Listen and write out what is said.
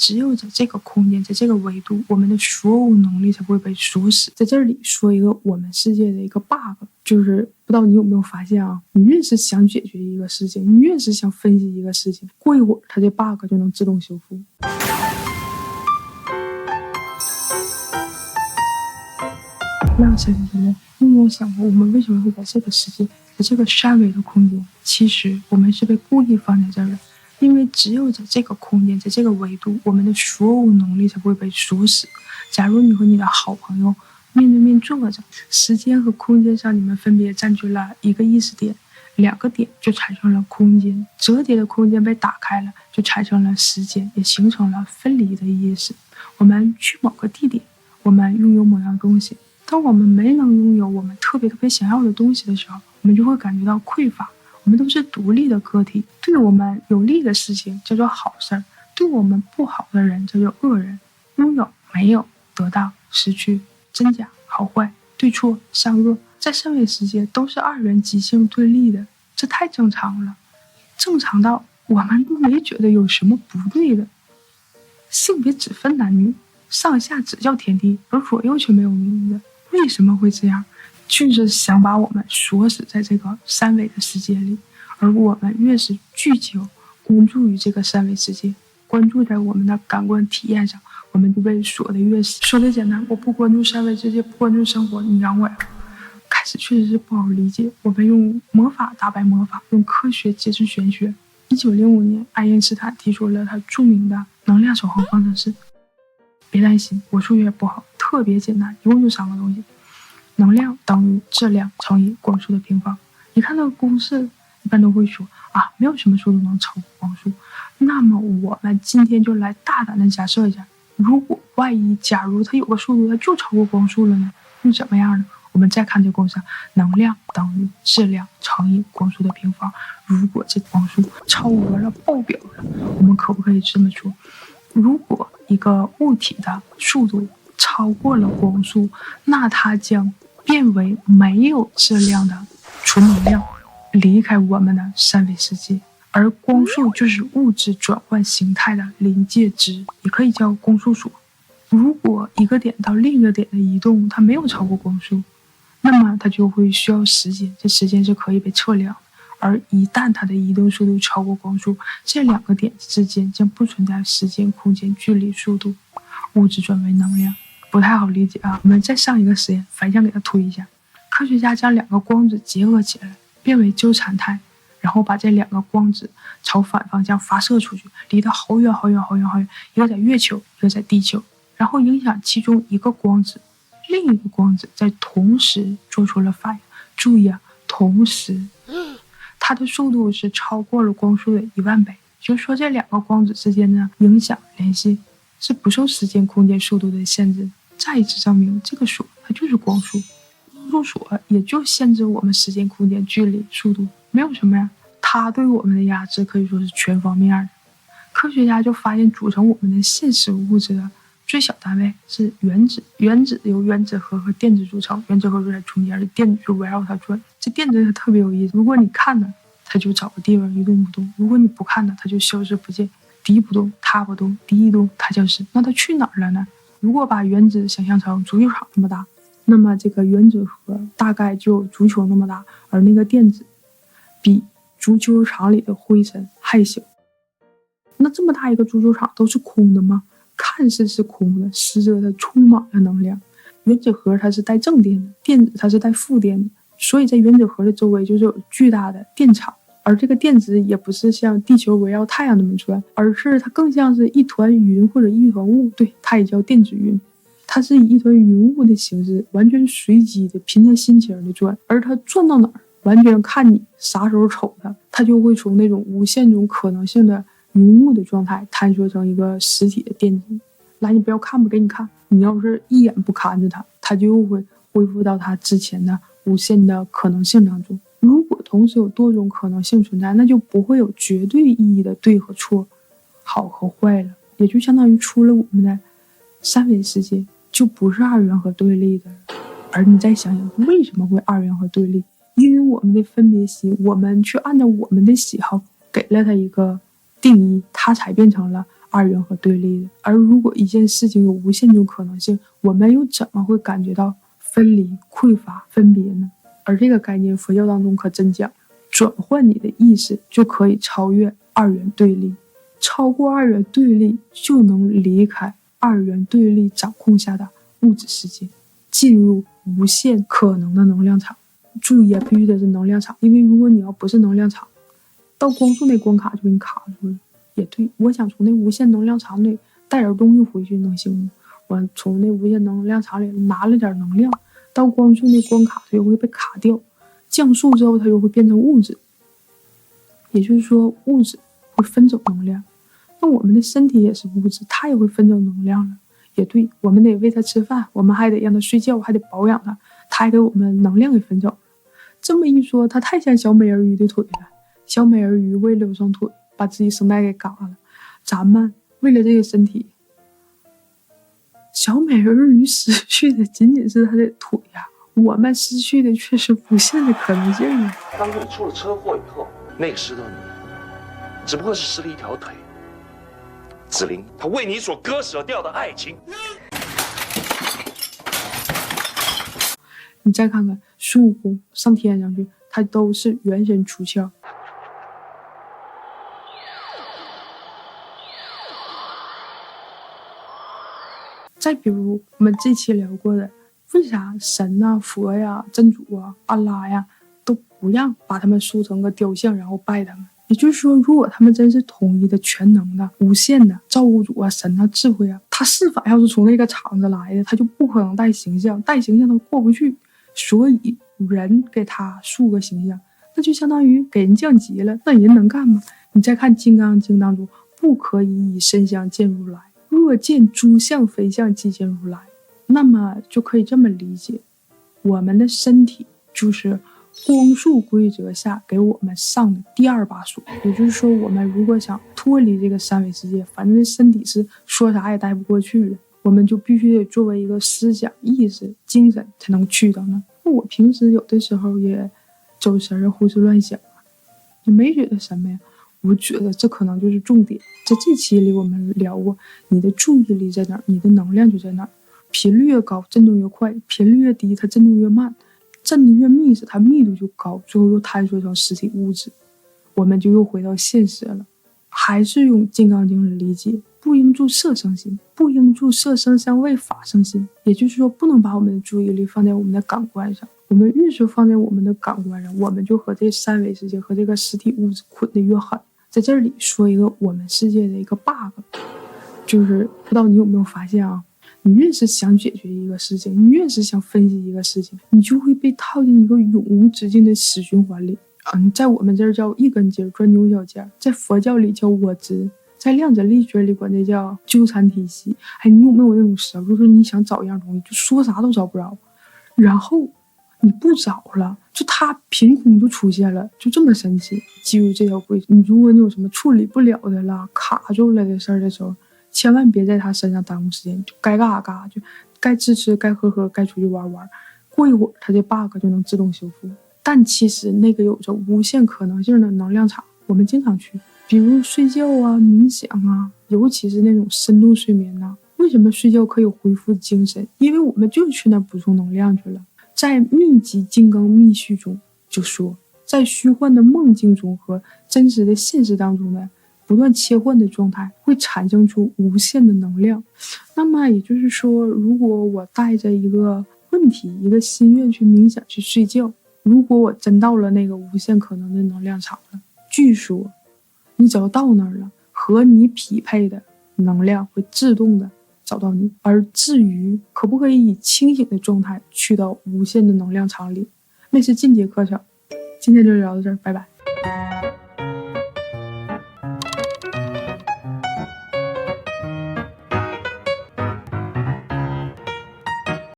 只有在这个空间，在这个维度，我们的所有能力才不会被锁死。在这里说一个我们世界的一个 bug， 就是不知道你有没有发现啊？你越是想解决一个事情，你越是想分析一个事情，过一会儿它这 bug 就能自动修复。那谁你有没有想过，我们为什么会在这个世界，在这个三维的空间？其实我们是被故意放在这儿的。因为只有在这个空间，在这个维度，我们的所有能力才不会被锁死。假如你和你的好朋友面对面坐着，时间和空间上你们分别占据了一个意识点，两个点就产生了空间，折叠的空间被打开了，就产生了时间，也形成了分离的意识。我们去某个地点，我们拥有某样东西，当我们没能拥有我们特别想要的东西的时候，我们就会感觉到匮乏。我们都是独立的个体，对我们有利的事情叫做好事儿，对我们不好的人叫做恶人。拥有、没有、得到、失去、真假、好坏、对错、善恶，在三维世界都是二元极性对立的，这太正常了，正常到我们都没觉得有什么不对的。性别只分男女，上下只叫天地，而左右却没有名字，为什么会这样？就是想把我们锁死在这个三维的世界里，而我们越是聚焦关注于这个三维世界，关注在我们的感官体验上，我们就被锁得越死。说的简单，我不关注三维世界，不关注生活，你让我呀？开始确实是不好理解。我们用魔法打败魔法，用科学解释玄学。1905年，爱因斯坦提出了他著名的能量守恒方程式。别担心，我数学不好，特别简单，一共就3个东西。能量等于质量乘以光速的平方。你看到公式一般都会说啊，没有什么速度能超过光速。那么我们今天就来大胆的假设一下，如果万一假如它有个速度它就超过光速了呢，会怎么样呢？我们再看这公式，能量等于质量乘以光速的平方。如果这光速超额了爆表了，我们可不可以这么说，如果一个物体的速度超过了光速，那它将变为没有质量的纯能量，离开我们的三维世界。而光速就是物质转换形态的临界值，也可以叫光速锁。如果一个点到另一个点的移动它没有超过光速，那么它就会需要时间，这时间是可以被测量的。而一旦它的移动速度超过光速，这2个点之间将不存在时间、空间、距离、速度，物质转为能量。不太好理解啊！我们再上一个实验，反向给它推一下。科学家将2个光子结合起来，变为纠缠态，然后把这2个光子朝反方向发射出去，离得好远好远好远好远，一个在月球，一个在地球，然后影响其中一个光子，另一个光子在同时做出了反应。注意啊，同时，它的速度是超过了光速的10000倍，就是说这2个光子之间的影响联系是不受时间、空间、速度的限制。再一次证明，这个锁它就是光速，光速锁也就限制我们时间、空间、距离、速度，没有什么呀。它对我们的压制可以说是全方面的。科学家就发现，组成我们的现实物质的最小单位是原子，原子由原子核和电子组成，原子核就在中间，电子就围绕它转。这电子特别有意思，如果你看它，它就找个地方一动不动；如果你不看它，它就消失不见。敌不动，他不动，敌一动，它消失。那它去哪儿了呢？如果把原子想象成足球场那么大，那么这个原子核大概就足球那么大，而那个电子比足球场里的灰尘还小。那这么大一个足球场都是空的吗？看似是空的，实则它充满了能量。原子核它是带正电的，电子它是带负电的，所以在原子核的周围就是有巨大的电场。而这个电子也不是像地球围绕太阳那么转，而是它更像是一团云或者一团雾，对，它也叫电子云。它是以一团云雾的形式，完全随机的凭它心情的转，而它转到哪儿，完全看你啥时候瞅它，它就会从那种无限种可能性的云雾的状态探索成一个实体的电子。来，你不要看，不给你看，你要是一眼不看着它，它就会恢复到它之前的无限的可能性当中。如果同时有多种可能性存在，那就不会有绝对意义的对和错，好和坏了，也就相当于出了我们的三维世界，就不是二元和对立的。而你再想想，为什么会二元和对立？因为我们的分别心，我们去按照我们的喜好给了它一个定义，它才变成了二元和对立的。而如果一件事情有无限种可能性，我们又怎么会感觉到分离、匮乏、分别呢？而这个概念佛教当中可真讲，转换你的意识就可以超越二元对立，超过二元对立就能离开二元对立掌控下的物质世界，进入无限可能的能量场。注意啊，必须得是能量场，因为如果你要不是能量场，到光速那关卡就给你卡住了。也对，我想从那无限能量场里带点东西回去能行吗？我从那无限能量场里拿了点能量，到光速那关卡它就会被卡掉，降速之后它就会变成物质，也就是说物质会分走能量。那我们的身体也是物质，它也会分走能量了。也对，我们得喂它吃饭，我们还得让它睡觉，还得保养它，它还给我们能量给分走了。这么一说，它太像小美人鱼的腿了。小美人鱼为了有双腿，把自己声带给嘎了。咱们为了这个身体，小美人鱼失去的仅仅是她的腿呀，我们失去的却是无限的可能性啊！当你出了车祸以后，那个时候你只不过是失了一条腿。子菱，他为你所割舍掉的爱情。你再看看孙悟空上天上去，他都是元神出窍。再比如我们这期聊过的，为啥神啊、佛呀、真主啊、安拉呀都不让把他们塑成个雕像然后拜他们？也就是说，如果他们真是统一的、全能的、无限的造物主啊、神啊、智慧啊，他是否要是从那个场子来的，他就不可能带形象，带形象他过不去。所以人给他塑个形象，那就相当于给人降级了，那人能干吗？你再看《金刚经》当中，不可以以身相见如来，若见诸相非相即见如来。那么就可以这么理解，我们的身体就是光速规则下给我们上的第二把锁。也就是说，我们如果想脱离这个三维世界，反正身体是说啥也带不过去了，我们就必须得作为一个思想、意识、精神才能去到那。我平时有的时候也走神儿、胡思乱想，也没觉得什么呀。我觉得这可能就是重点。在这期里我们聊过，你的注意力在哪儿，你的能量就在哪儿。频率越高，振动越快；频率越低，它振动越慢。振动越密实，它密度就高，最后又坍缩成实体物质。我们就又回到现实了，还是用《金刚经》的理解，不应住色生心，不应住色声香味法生心。也就是说，不能把我们的注意力放在我们的感官上。我们越是放在我们的感官上，我们就和这三维世界和这个实体物质捆得越狠。在这里说一个我们世界的一个 bug， 就是不知道你有没有发现啊？你越是想解决一个事情，你越是想分析一个事情，你就会被套进一个永无止境的死循环里。在我们这儿叫一根筋钻牛角尖，在佛教里叫我执，在量子力学里管这叫纠缠体系。你有没有那种时候，就是你想找一样东西，就说啥都找不着，然后你不找了，就它凭空就出现了，就这么神奇。基于这条规则，如果你有什么处理不了的啦、卡住了的事儿的时候，千万别在他身上耽误时间，就该干啥干啥，就该吃吃，该喝喝，该出去玩玩，过一会儿他这 bug 就能自动修复。但其实那个有着无限可能性的能量场，我们经常去，比如睡觉啊、冥想啊，尤其是那种深度睡眠啊。为什么睡觉可以恢复精神？因为我们就去那补充能量去了。在密集金刚密续中就说，在虚幻的梦境中和真实的现实当中呢，不断切换的状态会产生出无限的能量。那么也就是说，如果我带着一个问题、一个心愿去冥想、去睡觉，如果我真到了那个无限可能的能量场了，据说你只要到那儿了，和你匹配的能量会自动的找到你。而至于可不可以以清醒的状态去到无限的能量场里，那是进阶课程。今天就聊到这儿，拜拜。